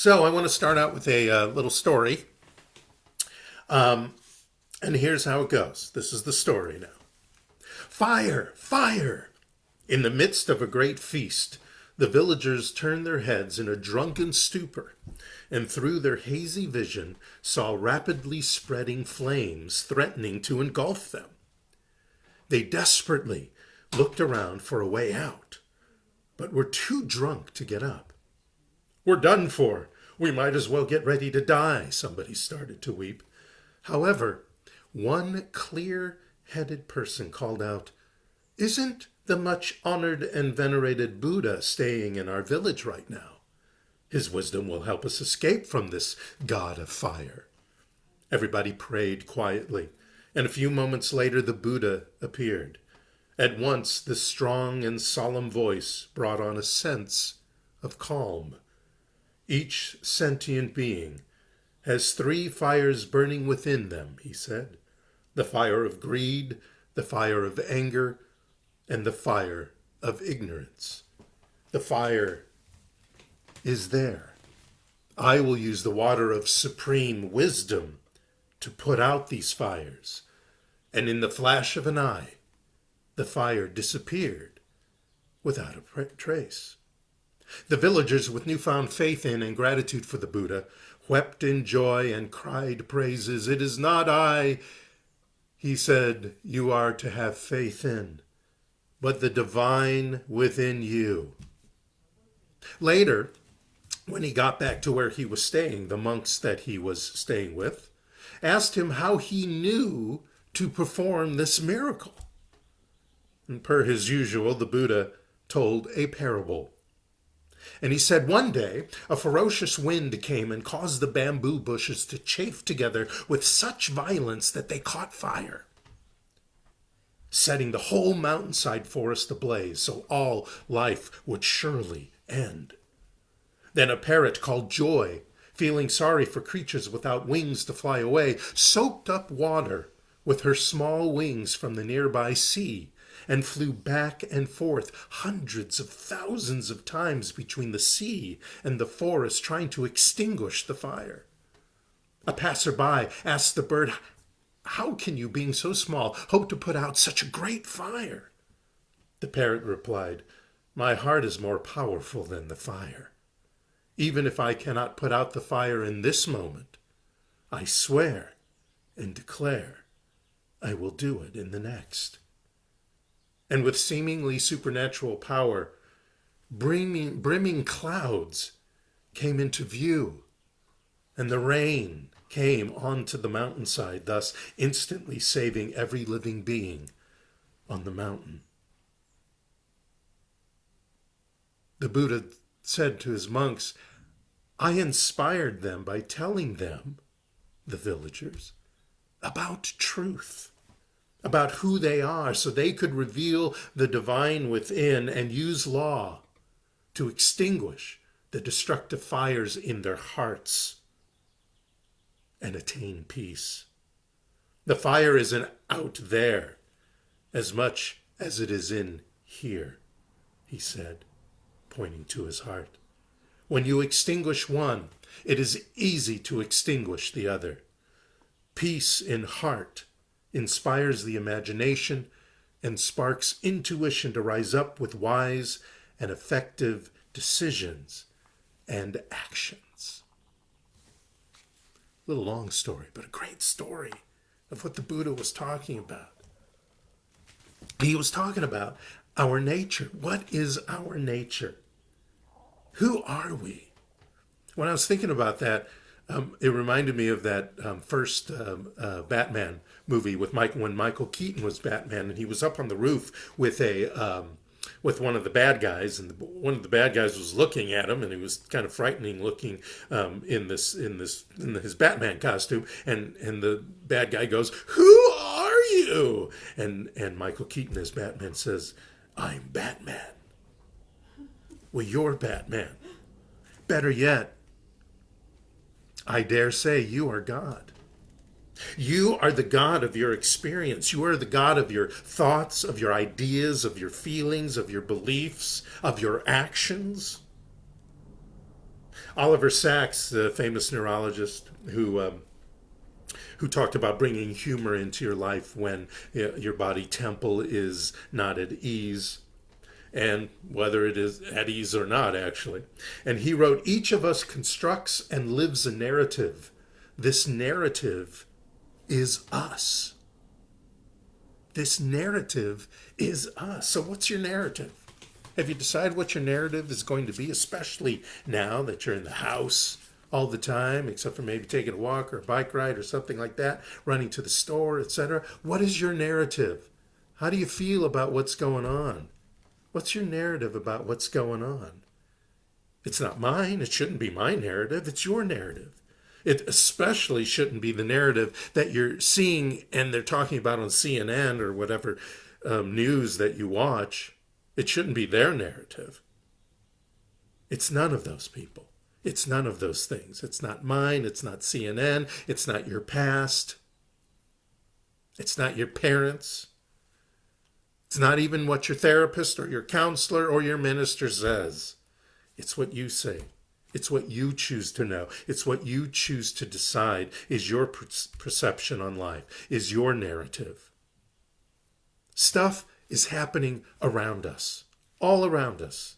So I want to start out with a little story. Um, and here's how it goes. This is the story now. Fire! Fire! In the midst of a great feast, the villagers turned their heads in a drunken stupor, and through their hazy vision saw rapidly spreading flames threatening to engulf them. They desperately looked around for a way out, but were too drunk to get up. We're done for. We might as well get ready to die, somebody started to weep. However, one clear-headed person called out, "Isn't the much honored and venerated Buddha staying in our village right now? His wisdom will help us escape from this god of fire." Everybody prayed quietly, and a few moments later the Buddha appeared. At once this strong and solemn voice brought on a sense of calm. Each sentient being has three fires burning within them, he said. The fire of greed, the fire of anger, and the fire of ignorance. The fire is there. I will use the water of supreme wisdom to put out these fires. And in the flash of an eye, the fire disappeared without a trace. The villagers, with newfound faith in and gratitude for the Buddha, wept in joy and cried praises. "It is not I," he said, "you are to have faith in, but the divine within you." Later, when he got back to where he was staying, the monks that he was staying with asked him how he knew to perform this miracle. And per his usual, the Buddha told a parable. And he said, one day a ferocious wind came and caused the bamboo bushes to chafe together with such violence that they caught fire, setting the whole mountainside forest ablaze, so all life would surely end. Then a parrot called Joy, feeling sorry for creatures without wings to fly away, soaked up water with her small wings from the nearby sea and flew back and forth hundreds of thousands of times between the sea and the forest, trying to extinguish the fire. A passerby asked the bird, "How can you, being so small, hope to put out such a great fire?" The parrot replied, "My heart is more powerful than the fire. Even if I cannot put out the fire in this moment, I swear and declare I will do it in the next." And with seemingly supernatural power, brimming clouds came into view, and the rain came onto the mountainside, thus instantly saving every living being on the mountain. The Buddha said to his monks, "I inspired them by telling them, the villagers, about truth, about who they are, so they could reveal the divine within and use law to extinguish the destructive fires in their hearts and attain peace. The fire isn't out there as much as it is in here," he said, pointing to his heart. "When you extinguish one, it is easy to extinguish the other. Peace in heart inspires the imagination and sparks intuition to rise up with wise and effective decisions and actions." A little long story, but a great story of what the Buddha was talking about. He was talking about our nature. What is our nature? Who are we? When I was thinking about that, it reminded me of that first Batman movie with when Michael Keaton was Batman, and he was up on the roof with with one of the bad guys, and one of the bad guys was looking at him, and he was kind of frightening looking in his Batman costume, and the bad guy goes, "Who are you?" And Michael Keaton as Batman says, "I'm Batman." Well, you're Batman. Better yet, I dare say you are God. You are the God of your experience. You are the God of your thoughts, of your ideas, of your feelings, of your beliefs, of your actions. Oliver Sacks, the famous neurologist who talked about bringing humor into your life when your body temple is not at ease, and whether it is at ease or not, actually. And he wrote, each of us constructs and lives a narrative. This narrative is us. This narrative is us. So what's your narrative? Have you decided what your narrative is going to be, especially now that you're in the house all the time, except for maybe taking a walk or a bike ride or something like that, running to the store, etc.? What is your narrative? How do you feel about what's going on? What's your narrative about what's going on? It's not mine. It shouldn't be my narrative. It's your narrative. It especially shouldn't be the narrative that you're seeing and they're talking about on CNN or whatever news that you watch. It shouldn't be their narrative. It's none of those people. It's none of those things. It's not mine. It's not CNN. It's not your past. It's not your parents. It's not even what your therapist or your counselor or your minister says. It's what you say. It's what you choose to know. It's what you choose to decide is your perception on life, is your narrative. Stuff is happening around us, all around us.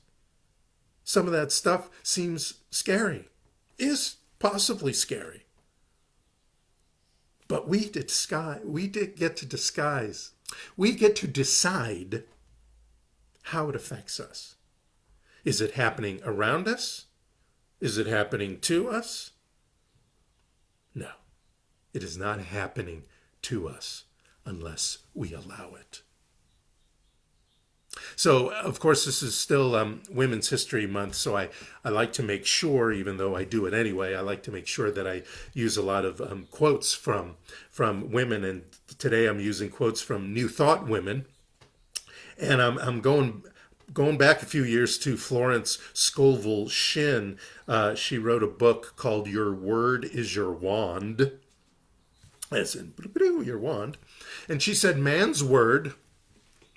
Some of that stuff seems scary, is possibly scary. But we get to decide how it affects us. Is it happening around us? Is it happening to us? No, it is not happening to us unless we allow it. So, of course, this is still Women's History Month, so I like to make sure, even though I do it anyway, I like to make sure that I use a lot of quotes from women, and today I'm using quotes from New Thought women, and I'm going back a few years to Florence Scovel Shinn. She wrote a book called Your Word is Your Wand, as in your wand, and she said man's word,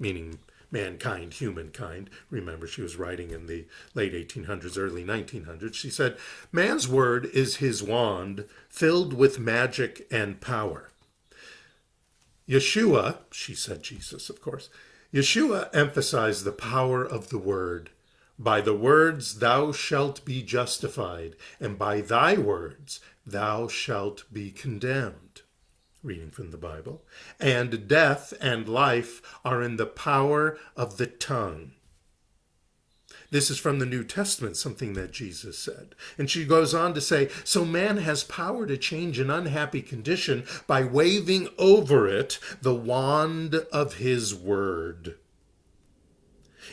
meaning mankind, humankind. Remember, she was writing in the late 1800s, early 1900s. She said, man's word is his wand filled with magic and power. Yeshua, she said Jesus, of course, Yeshua emphasized the power of the word. By the words thou shalt be justified, and by thy words thou shalt be condemned. Reading from the Bible. And death and life are in the power of the tongue. This is from the New Testament, something that Jesus said. And she goes on to say, so man has power to change an unhappy condition by waving over it the wand of his word.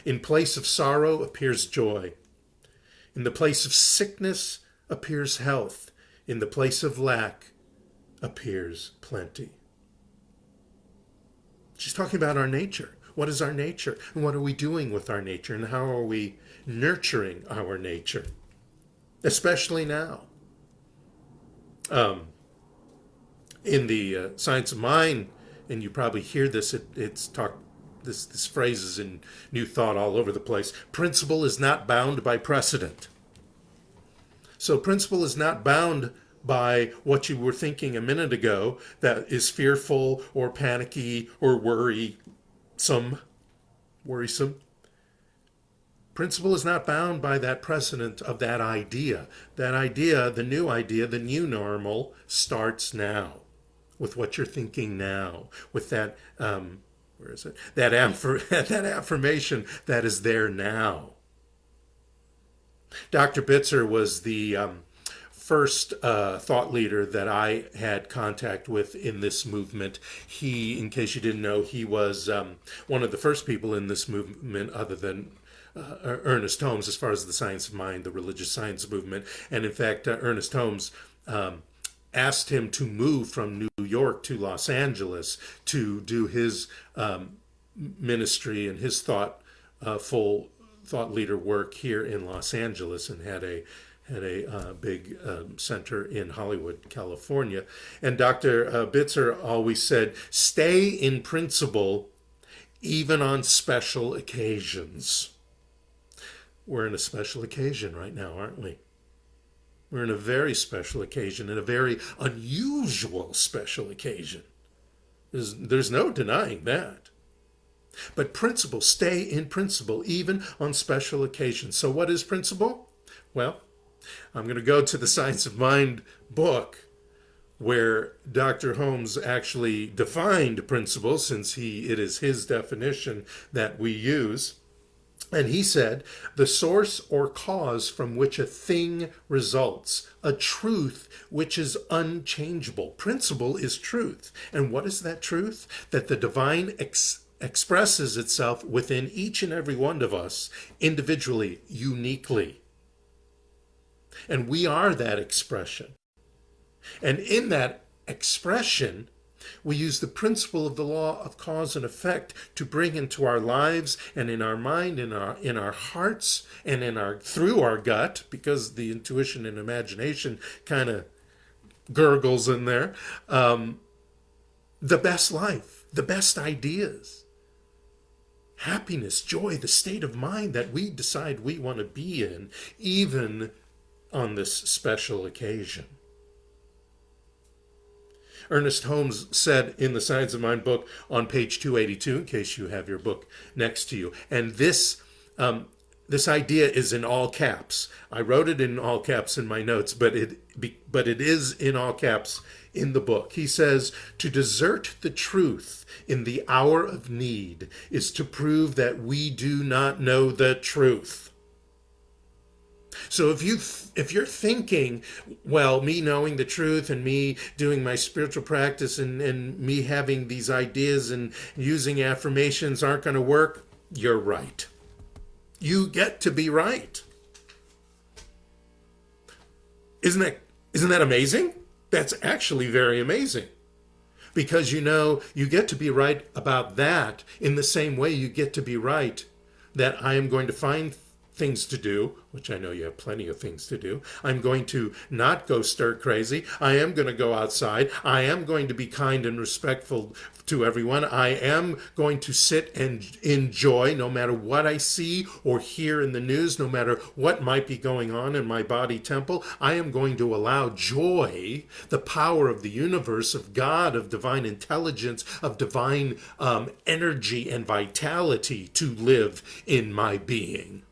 In place of sorrow appears joy. In the place of sickness appears health. In the place of lack appears plenty. She's talking about our nature. What is our nature? And what are we doing with our nature? And how are we nurturing our nature? Especially now. In the Science of Mind, and you probably hear this, it's talked, this phrase is in New Thought all over the place. Principle is not bound by precedent. So principle is not bound by what you were thinking a minute ago that is fearful or panicky or worrisome. Principle is not bound by that precedent of that idea. That idea, the new normal, starts with what you're thinking now, with that, that affirmation that is there now. Dr. Bitzer was the first thought leader that I had contact with in this movement. He, in case you didn't know, he was one of the first people in this movement other than Ernest Holmes, as far as the science of mind, the religious science movement. And in fact, Ernest Holmes asked him to move from New York to Los Angeles to do his ministry and his full thought leader work here in Los Angeles, and had a big center in Hollywood, California. And Dr. Bitzer always said, stay in principle even on special occasions. We're in a special occasion right now, aren't we? We're in a very special occasion, and a very unusual special occasion. There's no denying that. But principle, stay in principle, even on special occasions. So what is principle? Well, I'm going to go to the Science of Mind book, where Dr. Holmes actually defined principle, since it is his definition that we use. And he said, the source or cause from which a thing results, a truth which is unchangeable. Principle is truth. And what is that truth? That the divine expresses itself within each and every one of us, individually, uniquely. And we are that expression. And in that expression, we use the principle of the law of cause and effect to bring into our lives and in our mind, in our hearts, and through our gut, because the intuition and imagination kind of gurgles in there, the best life, the best ideas, happiness, joy, the state of mind that we decide we want to be in, even on this special occasion. Ernest Holmes said in the Science of Mind book on page 282, in case you have your book next to you, and this idea is in all caps. I wrote it in all caps in my notes, but it is in all caps in the book. He says, to desert the truth in the hour of need is to prove that we do not know the truth. So if you're thinking, well, me knowing the truth and me doing my spiritual practice and me having these ideas and using affirmations aren't going to work, you're right. You get to be right. Isn't that amazing? That's actually very amazing. Because you get to be right about that in the same way you get to be right that I am going to find things to do, which I know you have plenty of things to do. I'm going to not go stir crazy. I am going to go outside. I am going to be kind and respectful to everyone. I am going to sit and enjoy no matter what I see or hear in the news, no matter what might be going on in my body temple. I am going to allow joy, the power of the universe, of God, of divine intelligence, of divine energy and vitality to live in my being.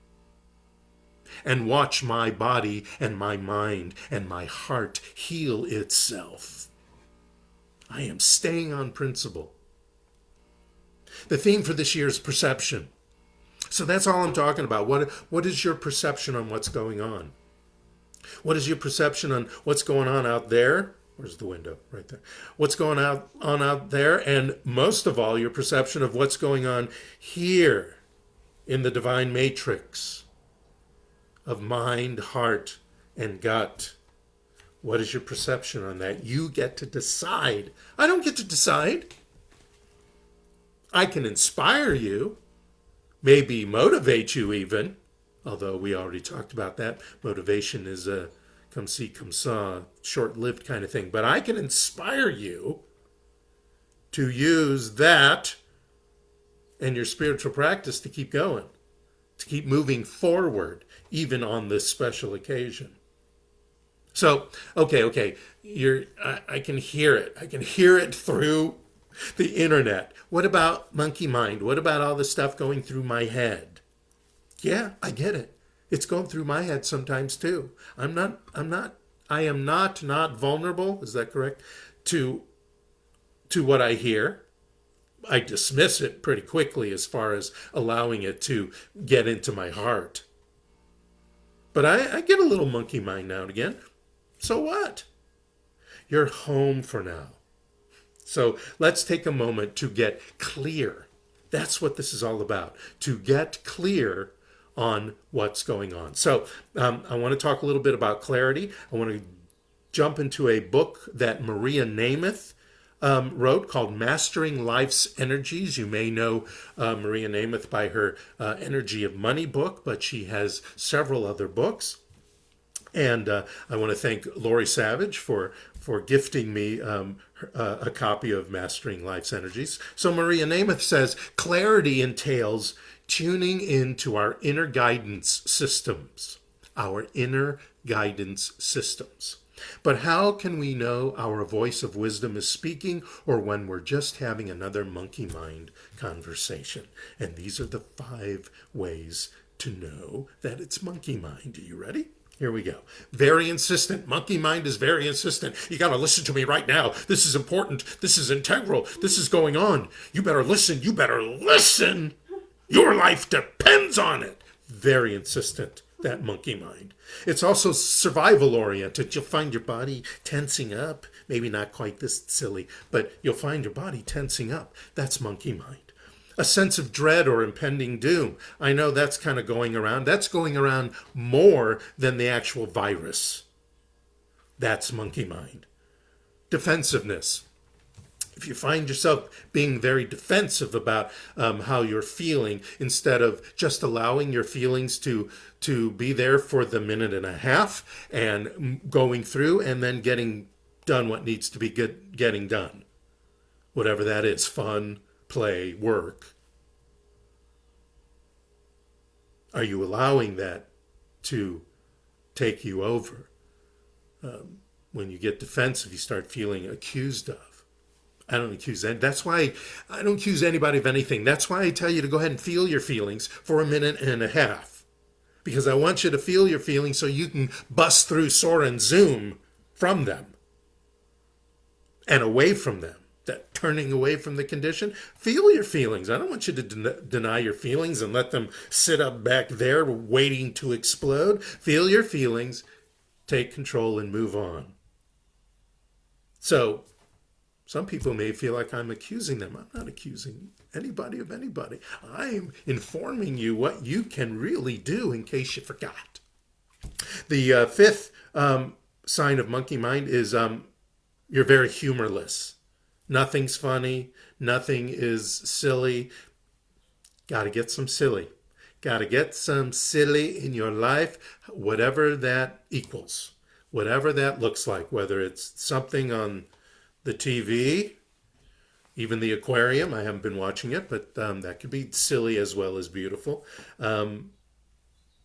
And watch my body and my mind and my heart heal itself. I am staying on principle. The theme for this year is perception. So that's all I'm talking about. What is your perception on what's going on? What is your perception on what's going on out there? Where's the window? Right there. What's going on out there? And most of all, your perception of what's going on here in the divine matrix of mind, heart, and gut. What is your perception on that? You get to decide. I don't get to decide. I can inspire you, maybe motivate you even, although we already talked about that. Motivation is a come see, come saw, short-lived kind of thing. But I can inspire you to use that and your spiritual practice to keep going, to keep moving forward, even on this special occasion. So, okay, I can hear it. I can hear it through the internet. What about monkey mind? What about all the stuff going through my head? Yeah, I get it. It's going through my head sometimes too. I am not vulnerable, is that correct? To what I hear. I dismiss it pretty quickly as far as allowing it to get into my heart. But I get a little monkey mind now and again. So what? You're home for now. So let's take a moment to get clear. That's what this is all about, to get clear on what's going on. So I want to talk a little bit about clarity. I want to jump into a book that Maria Nemeth wrote called Mastering Life's Energies. You may know Maria Nemeth by her Energy of Money book, but she has several other books. And I want to thank Lori Savage for gifting me a copy of Mastering Life's Energies. So Maria Nemeth says, clarity entails tuning into our inner guidance systems, our inner guidance systems. But how can we know our voice of wisdom is speaking or when we're just having another monkey mind conversation? And these are the 5 ways to know that it's monkey mind. Are you ready? Here we go. Very insistent. Monkey mind is very insistent. You got to listen to me right now. This is important. This is integral. This is going on. You better listen. You better listen. Your life depends on it. Very insistent, that monkey mind. It's also survival oriented. You'll find your body tensing up. Maybe not quite this silly, but you'll find your body tensing up. That's monkey mind. A sense of dread or impending doom. I know that's kind of going around. That's going around more than the actual virus. That's monkey mind. Defensiveness. If you find yourself being very defensive about how you're feeling, instead of just allowing your feelings to be there for the minute and a half and going through and then getting done what needs to be getting done. Whatever that is, fun, play, work. Are you allowing that to take you over? When you get defensive, you start feeling accused of. That's why I don't accuse anybody of anything. That's why I tell you to go ahead and feel your feelings for a minute and a half. Because I want you to feel your feelings so you can bust through, soar, and zoom from them and away from them. That turning away from the condition. Feel your feelings. I don't want you to deny your feelings and let them sit up back there waiting to explode. Feel your feelings, take control, and move on. So, some people may feel like I'm accusing them. I'm not accusing anybody of anybody. I'm informing you what you can really do in case you forgot. The 5th sign of monkey mind is you're very humorless. Nothing's funny. Nothing is silly. Got to get some silly. Got to get some silly in your life, whatever that equals, whatever that looks like, whether it's something on the TV, even the aquarium. I haven't been watching it, but that could be silly as well as beautiful.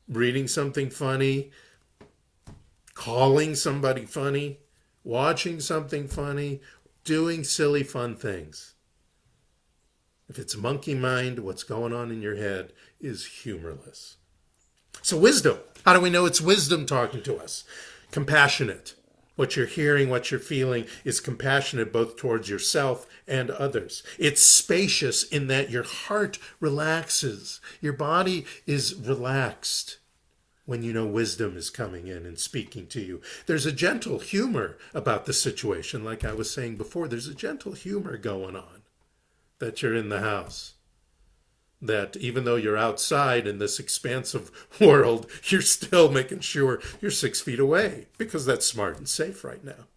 Reading something funny, calling somebody funny, watching something funny, doing silly, fun things. If it's monkey mind, what's going on in your head is humorless. So wisdom. How do we know it's wisdom talking to us? Compassionate. What you're hearing, what you're feeling is compassionate both towards yourself and others. It's spacious in that your heart relaxes. Your body is relaxed when you know wisdom is coming in and speaking to you. There's a gentle humor about the situation. Like I was saying before, there's a gentle humor going on that you're in the house. That even though you're outside in this expansive world, you're still making sure you're 6 feet away because that's smart and safe right now.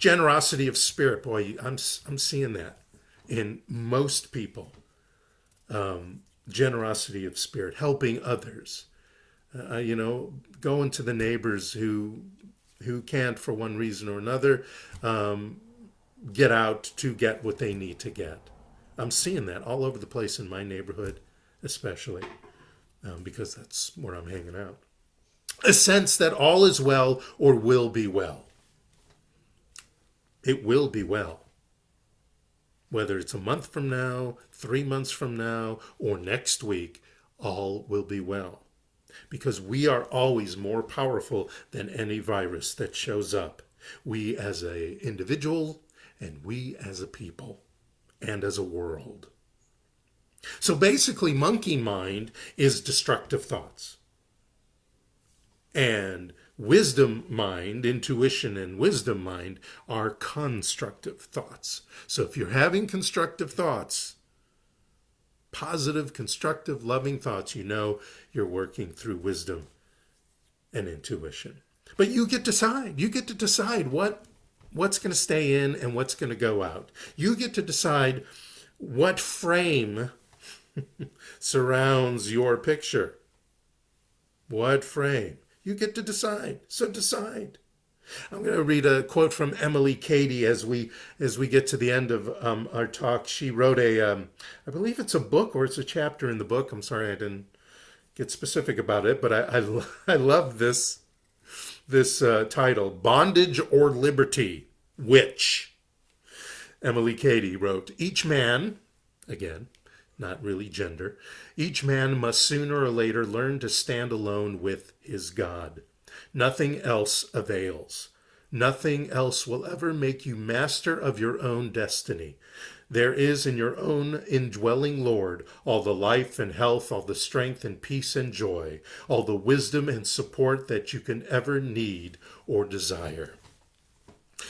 Generosity of spirit. Boy, I'm seeing that in most people. Generosity of spirit, helping others. Going to the neighbors who can't for one reason or another get out to get what they need to get. I'm seeing that all over the place in my neighborhood, especially because that's where I'm hanging out. A sense that all is well or will be well. It will be well. Whether it's a month from now, 3 months from now, or next week, all will be well. Because we are always more powerful than any virus that shows up. We as an individual and we as a people and as a world. So basically, monkey mind is destructive thoughts. And wisdom mind, intuition and wisdom mind are constructive thoughts. So if you're having constructive thoughts, positive, constructive, loving thoughts, you know you're working through wisdom and intuition. But you get to decide. You get to decide what's going to stay in and what's going to go out. You get to decide what frame surrounds your picture. What frame? You get to decide. So decide. I'm going to read a quote from Emily Cady as we get to the end of our talk. She wrote I believe it's a book or it's a chapter in the book. I'm sorry I didn't get specific about it, but I love this title, Bondage or Liberty, which? Emily Cady wrote, each man, again, not really gender, each man must sooner or later learn to stand alone with his God. Nothing else avails. Nothing else will ever make you master of your own destiny. There is in your own indwelling Lord all the life and health, all the strength and peace and joy, all the wisdom and support that you can ever need or desire.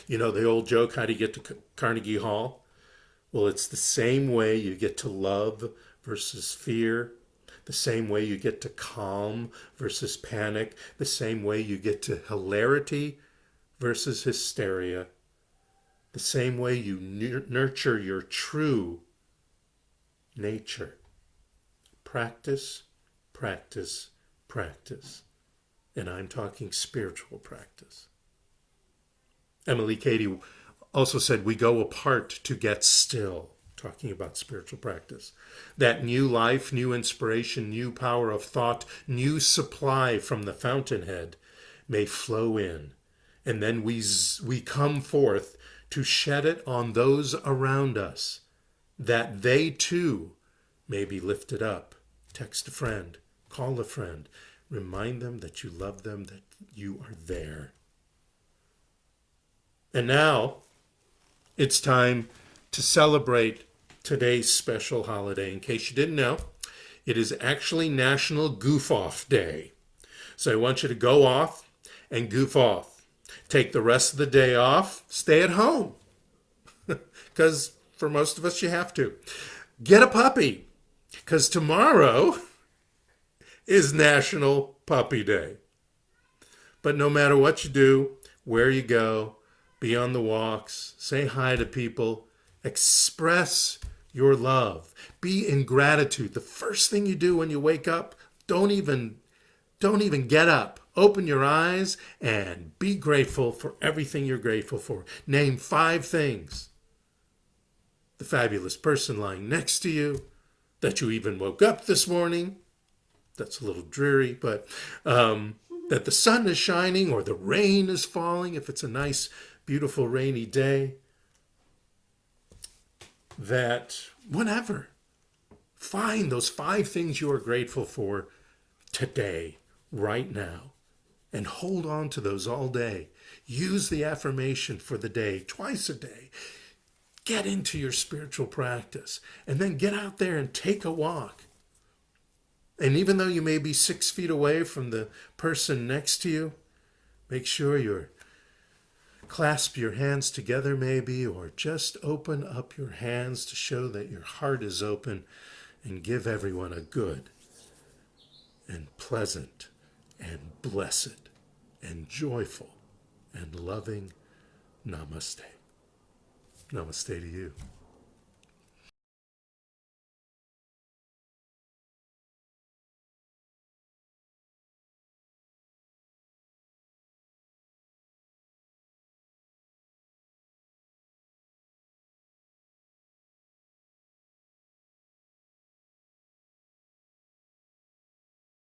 You know the old joke, how do you get to Carnegie Hall? Well, it's the same way you get to love versus fear, the same way you get to calm versus panic, the same way you get to hilarity versus hysteria, the same way you nurture your true nature. Practice, practice, practice. And I'm talking spiritual practice. Emily Cady also said, we go apart to get still, talking about spiritual practice. That new life, new inspiration, new power of thought, new supply from the fountainhead may flow in. And then we come forth to shed it on those around us, that they too may be lifted up. Text a friend, call a friend, remind them that you love them, that you are there. And now it's time to celebrate today's special holiday. In case you didn't know, it is actually National Goof Off Day. So I want you to go off and goof off. Take the rest of the day off. Stay at home. Because for most of us, you have to. Get a puppy. Because tomorrow is National Puppy Day. But no matter what you do, where you go, be on the walks, say hi to people, express your love, be in gratitude. The first thing you do when you wake up, don't even get up. Open your eyes and be grateful for everything you're grateful for. Name 5 things. The fabulous person lying next to you, that you even woke up this morning. That's a little dreary, but that the sun is shining or the rain is falling, if it's a nice, beautiful, rainy day. That whatever. Find those 5 things you are grateful for today, right now, and hold on to those all day. Use the affirmation for the day, twice a day. Get into your spiritual practice, and then get out there and take a walk. And even though you may be 6 feet away from the person next to you, make sure you clasp your hands together maybe, or just open up your hands to show that your heart is open, and give everyone a good and pleasant and blessed and joyful and loving namaste. Namaste to you.